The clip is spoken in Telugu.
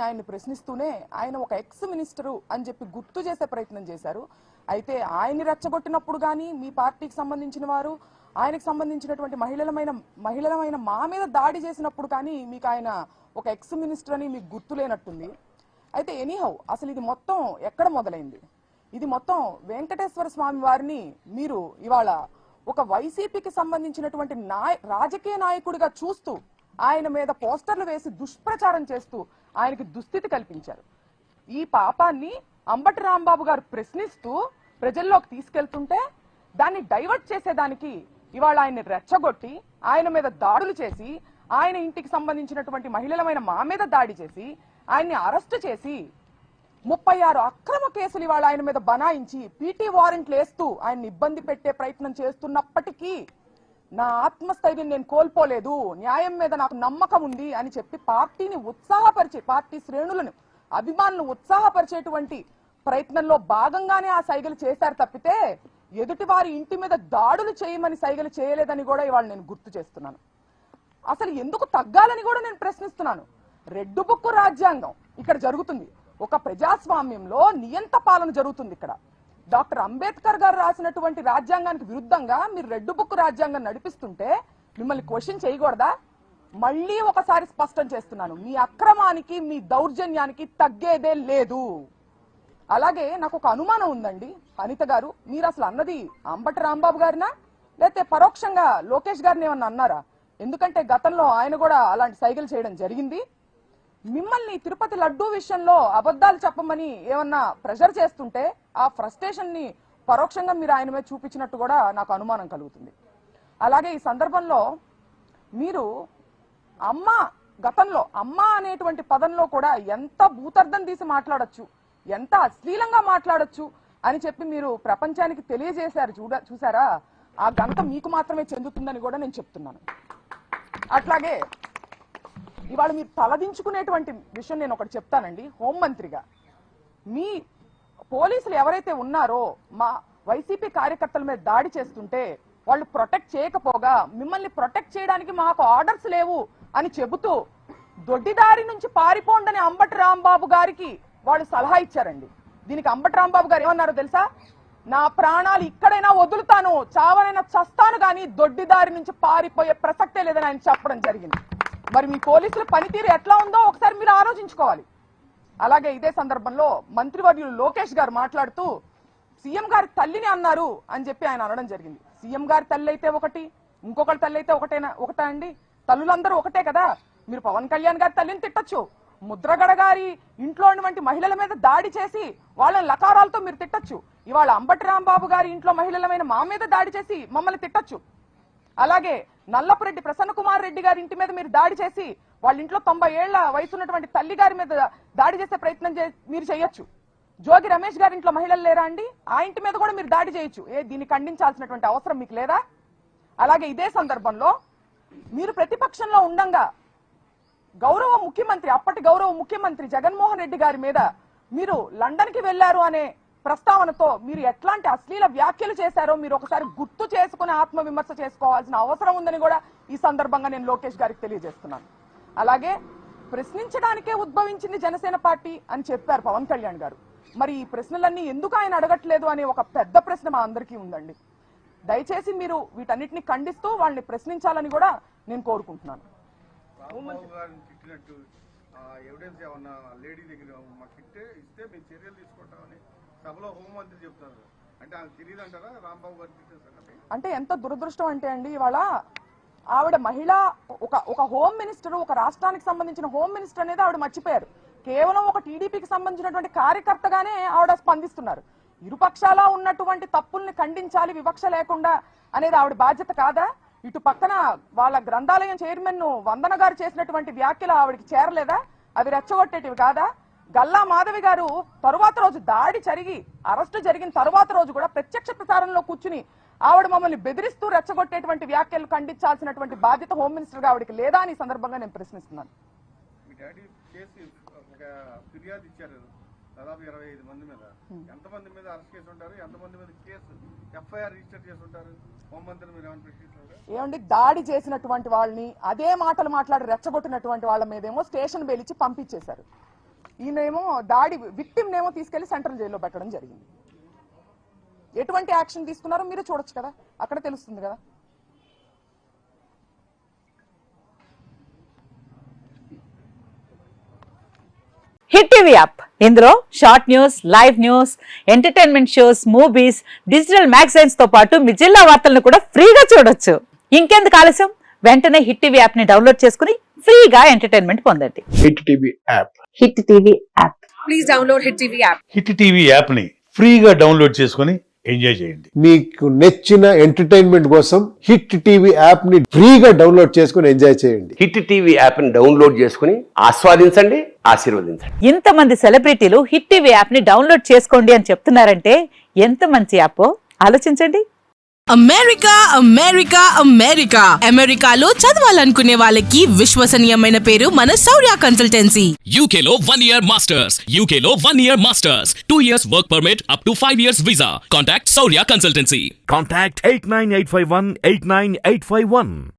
ఆయన్ని ప్రశ్నిస్తూనే ఆయన ఒక ఎక్స్ మినిస్టరు అని చెప్పి గుర్తు చేసే ప్రయత్నం చేశారు. అయితే ఆయన్ని రెచ్చగొట్టినప్పుడు కానీ మీ పార్టీకి సంబంధించిన వారు ఆయనకు సంబంధించినటువంటి మహిళలమైన మా మీద దాడి చేసినప్పుడు కానీ మీకు ఆయన ఒక ఎక్స్ మినిస్టర్ అని మీకు గుర్తులేనట్టుంది. అయితే ఎనీహౌ అసలు ఇది మొత్తం ఎక్కడ మొదలైంది? ఇది మొత్తం వెంకటేశ్వర స్వామి వారిని మీరు ఇవాళ ఒక వైసీపీకి సంబంధించినటువంటి రాజకీయ నాయకుడిగా చూస్తూ ఆయన మీద పోస్టర్లు వేసి దుష్ప్రచారం చేస్తూ ఆయనకి దుస్థితి కల్పించారు. ఈ పాపాన్ని అంబటి రాంబాబు గారు ప్రశ్నిస్తూ ప్రజల్లోకి తీసుకెళ్తుంటే దాన్ని డైవర్ట్ చేసేదానికి ఇవాళ ఆయన్ని రెచ్చగొట్టి ఆయన మీద దాడులు చేసి ఆయన ఇంటికి సంబంధించినటువంటి మహిళలమైన మా మీద దాడి చేసి ఆయన్ని అరెస్ట్ చేసి 36 అక్రమ కేసులు ఇవాళ ఆయన మీద బనాయించి పీటీ వారెంట్లు వేస్తూ ఆయన్ని ఇబ్బంది పెట్టే ప్రయత్నం చేస్తున్నప్పటికీ నా ఆత్మస్థైర్యం నేను కోల్పోలేదు, న్యాయం మీద నాకు నమ్మకం ఉంది అని చెప్పి పార్టీని ఉత్సాహపరిచే పార్టీ శ్రేణులను అభిమానులను ఉత్సాహపరిచేటువంటి ప్రయత్నంలో భాగంగానే ఆ సైగలు చేశారు తప్పితే ఎదుటి వారి ఇంటి మీద దాడులు చేయమని సైగలు చేయలేదని కూడా ఇవాళ నేను గుర్తు చేస్తున్నాను. అసలు ఎందుకు తగ్గాలని కూడా నేను ప్రశ్నిస్తున్నాను. రెడ్ బుక్ రాజ్యాంగం ఇక్కడ జరుగుతుంది. ఒక ప్రజాస్వామ్యంలో నియంత పాలన జరుగుతుంది. ఇక్కడ డాక్టర్ అంబేద్కర్ గారు రాసినటువంటి రాజ్యాంగానికి విరుద్ధంగా మీరు రెడ్ బుక్ రాజ్యాంగం నడిపిస్తుంటే మిమ్మల్ని క్వశ్చన్ చేయకూడదా? మళ్ళీ ఒకసారి స్పష్టం చేస్తున్నాను, మీ అక్రమానికి మీ దౌర్జన్యానికి తగ్గేదే లేదు. అలాగే నాకు ఒక అనుమానం ఉందండి అనిత గారు, మీరు అసలు అన్నది అంబటి రాంబాబు గారినా లేకపోతే పరోక్షంగా లోకేష్ గారిని ఏమన్నా అన్నారా? ఎందుకంటే గతంలో ఆయన కూడా అలాంటి సైకిల్ చేయడం జరిగింది. మిమ్మల్ని తిరుపతి లడ్డూ విషయంలో అబద్ధాలు చెప్పమని ఏమన్నా ప్రెషర్ చేస్తుంటే ఆ ఫ్రస్ట్రేషన్ ని పరోక్షంగా మీరు ఆయన మీద చూపించినట్టు కూడా నాకు అనుమానం కలుగుతుంది. అలాగే ఈ సందర్భంలో మీరు గతంలో అమ్మ అనేటువంటి పదంలో కూడా ఎంత భూతర్థం తీసి మాట్లాడొచ్చు, ఎంత అశ్లీలంగా మాట్లాడొచ్చు అని చెప్పి మీరు ప్రపంచానికి తెలియజేశారు. చూసారా? ఆ ఘనత మీకు మాత్రమే చెందుతుందని కూడా నేను చెప్తున్నాను. అట్లాగే ఇవాళ మీరు తలదించుకునేటువంటి విషయం నేను ఒకటి చెప్తానండి. హోంమంత్రిగా మీ పోలీసులు ఎవరైతే ఉన్నారో మా వైసీపీ కార్యకర్తల మీద దాడి చేస్తుంటే వాళ్ళు ప్రొటెక్ట్ చేయకపోగా మిమ్మల్ని ప్రొటెక్ట్ చేయడానికి మాకు ఆర్డర్స్ లేవు అని చెబుతూ దొడ్డిదారి నుంచి పారిపోండని అంబటి రాంబాబు గారికి వాళ్ళు సలహా ఇచ్చారండి. దీనికి అంబటి రాంబాబు గారు ఏమన్నారో తెలుసా? నా ప్రాణాలు ఇక్కడైనా వదులుతాను, చావనైనా చస్తాను, కానీ దొడ్డిదారి నుంచి పారిపోయే ప్రసక్తే లేదని ఆయన చెప్పడం జరిగింది. మరి మీ పోలీసుల పనితీరు ఎట్లా ఉందో ఒకసారి మీరు ఆలోచించుకోవాలి. అలాగే ఇదే సందర్భంలో మంత్రివర్యులు లోకేష్ గారు మాట్లాడుతూ సీఎం గారి తల్లిని అన్నారు అని చెప్పి ఆయన అనడం జరిగింది. సీఎం గారి తల్లి అయితే ఒకటి, ఇంకొకరి తల్లి అయితే ఒకటా అండి? తల్లులందరూ ఒకటే కదా. మీరు పవన్ కళ్యాణ్ గారి తల్లిని తిట్టచ్చు, ముద్రగడ గారి ఇంట్లో ఉన్నటువంటి మహిళల మీద దాడి చేసి వాళ్ళని లకారాలతో మీరు తిట్టచ్చు. ఇవాళ అంబటి రాంబాబు గారి ఇంట్లో మహిళలమైన మా మీద దాడి చేసి మమ్మల్ని తిట్టచ్చు. అలాగే నల్లపురెడ్డి ప్రసన్న కుమార్ రెడ్డి గారి ఇంటి మీద మీరు దాడి చేసి వాళ్ళ ఇంట్లో 90 ఏళ్ల వయసు ఉన్నటువంటి తల్లి గారి మీద దాడి చేసే ప్రయత్నం మీరు చేయొచ్చు. జోగి రమేష్ గారి ఇంట్లో మహిళలు లేరా అండి? ఆ ఇంటి మీద కూడా మీరు దాడి చేయొచ్చు. దీన్ని ఖండించాల్సినటువంటి అవసరం మీకు లేదా? అలాగే ఇదే సందర్భంలో మీరు ప్రతిపక్షంలో ఉండంగా అప్పటి గౌరవ ముఖ్యమంత్రి జగన్మోహన్ రెడ్డి గారి మీద మీరు లండన్ కి వెళ్లారు అనే ప్రస్తావనతో మీరు ఎట్లాంటి అశ్లీల వ్యాఖ్యలు చేశారో మీరు ఒకసారి గుర్తు చేసుకుని ఆత్మవిమర్శ చేసుకోవాల్సిన అవసరం ఉందని కూడా ఈ సందర్భంగా నేను లోకేష్ గారికి తెలియజేస్తున్నాను. అలాగే ప్రశ్నించడానికే ఉద్భవించింది జనసేన పార్టీ అని చెప్పారు పవన్ కళ్యాణ్ గారు. మరి ఈ ప్రశ్నలన్నీ ఎందుకు ఆయన అడగట్లేదు అనే ఒక పెద్ద ప్రశ్న మా అందరికీ ఉందండి. దయచేసి మీరు వీటన్నిటిని ఖండిస్తూ వాళ్ళని ప్రశ్నించాలని కూడా నేను కోరుకుంటున్నాను. ఎవిడెన్స్ ఏమన్నా లేడీ దగ్గర మాకు ఇస్తే మేము చర్యలు తీసుకుంటామని సభలో హోంమంత్రి చెప్తున్నారు. అంటే ఆమె తెలియదు అంటారా రాంబాబు గారు? అంటే ఎంత దురదృష్టం అంటే అండి, ఇవాళ ఆవిడ మహిళ ఒక హోమ్ మినిస్టర్, ఒక రాష్ట్రానికి సంబంధించిన హోమ్ మినిస్టర్ అనేది ఆవిడ మర్చిపోయారు. కేవలం ఒక టీడీపీకి సంబంధించినటువంటి కార్యకర్తగానే ఆవిడ స్పందిస్తున్నారు. ఇరుపక్షాల ఉన్నటువంటి తప్పుల్ని ఖండించాలి వివక్ష లేకుండా అనేది ఆవిడ బాధ్యత కాదా? ఇటు పక్కన వాళ్ళ గ్రంథాలయం చైర్మన్ వందన గారు చేసినటువంటి వ్యాఖ్యలు ఆవిడకి చేరలేదా? అవి రెచ్చగొట్టేటివి కాదా? గల్లా మాధవి గారు తరువాత రోజు దాడి అరెస్టు జరిగిన తరువాత రోజు కూడా ప్రత్యక్ష ప్రసారంలో కూర్చుని ఆవిడ మమ్మల్ని బెదిరిస్తూ రెచ్చగొట్టేటువంటి వ్యాఖ్యలు ఖండించాల్సినటువంటి బాధ్యత హోమ్ మినిస్టర్ గా ఆవిడకి లేదా అని సందర్భంగా నేను ప్రశ్నిస్తున్నాను. ఫిర్యాదు ఇచ్చారు దాదాపు 25 మంది మీద. ఎంతమంది మీద అరెస్ట్ చేసి ఉంటారు, ఎంతమంది మీద కేసు ఎఫ్ఐఆర్ రిజిస్టర్ చేసి ఉంటారు? హోంమంత్రి మీరు ఏమైనా ప్రశ్నించారు? ఏమండి, దాడి చేసినటువంటి వాళ్ళని అదే మాటలు మాట్లాడి రెచ్చగొట్టినటువంటి వాళ్ళ మీదేమో స్టేషన్ బెయిల్ ఇచ్చి పంపించేశారు. ఈయనేమో విక్టిమ్ నేమో తీసుకెళ్లి సెంట్రల్ జైల్లో పెట్టడం జరిగింది. ఎటువంటి యాక్షన్ తీసుకున్నారో మీరు చూడొచ్చు కదా, అక్కడ తెలుస్తుంది కదా. హిట్ టీవీ యాప్, ఇందులో short news, live news, entertainment shows, movies, digital magazines తో పాటు మీ జిల్లా వార్తలను కూడా ఫ్రీగా చూడొచ్చు. ఇంకెందుకు ఆలస్యం, వెంటనే హిట్ టీవీ యాప్ ని డౌన్లోడ్ చేసుకుని ఫ్రీగా ఎంటర్టైన్మెంట్ పొందండి. Hit TV app. Hit TV app. Please download hit TV app. Hit TV యాప్ని ఫ్రీగా డౌన్లోడ్ చేసుకొని ఎంజాయ్ చేయండి. మీకు నచ్చిన ఎంటర్టైన్మెంట్ కోసం హిట్ టీవీ యాప్ ని ఫ్రీగా డౌన్లోడ్ చేసుకుని ఎంజాయ్ చేయండి. హిట్ టీవీ యాప్ ని డౌన్లోడ్ చేసుకుని ఆస్వాదించండి, ఆశీర్వదించండి. ఇంతమంది సెలబ్రిటీలు హిట్ టీవీ యాప్ ని డౌన్లోడ్ చేసుకోండి అని చెప్తున్నారంటే ఎంత మంచి యాప్ ఆలోచించండి. అమెరికా అమెరికా అమెరికా అమెరికాలో చదవాలనుకునే వాళ్ళకి విశ్వసనీయమైన పేరు మన శౌర్య కన్సల్టెన్సీ. UK లో 1 year masters. UK లో 1 year masters. 2 years work permit up to 5 years visa. Contact Saurya Consultancy. Contact 89851 89851.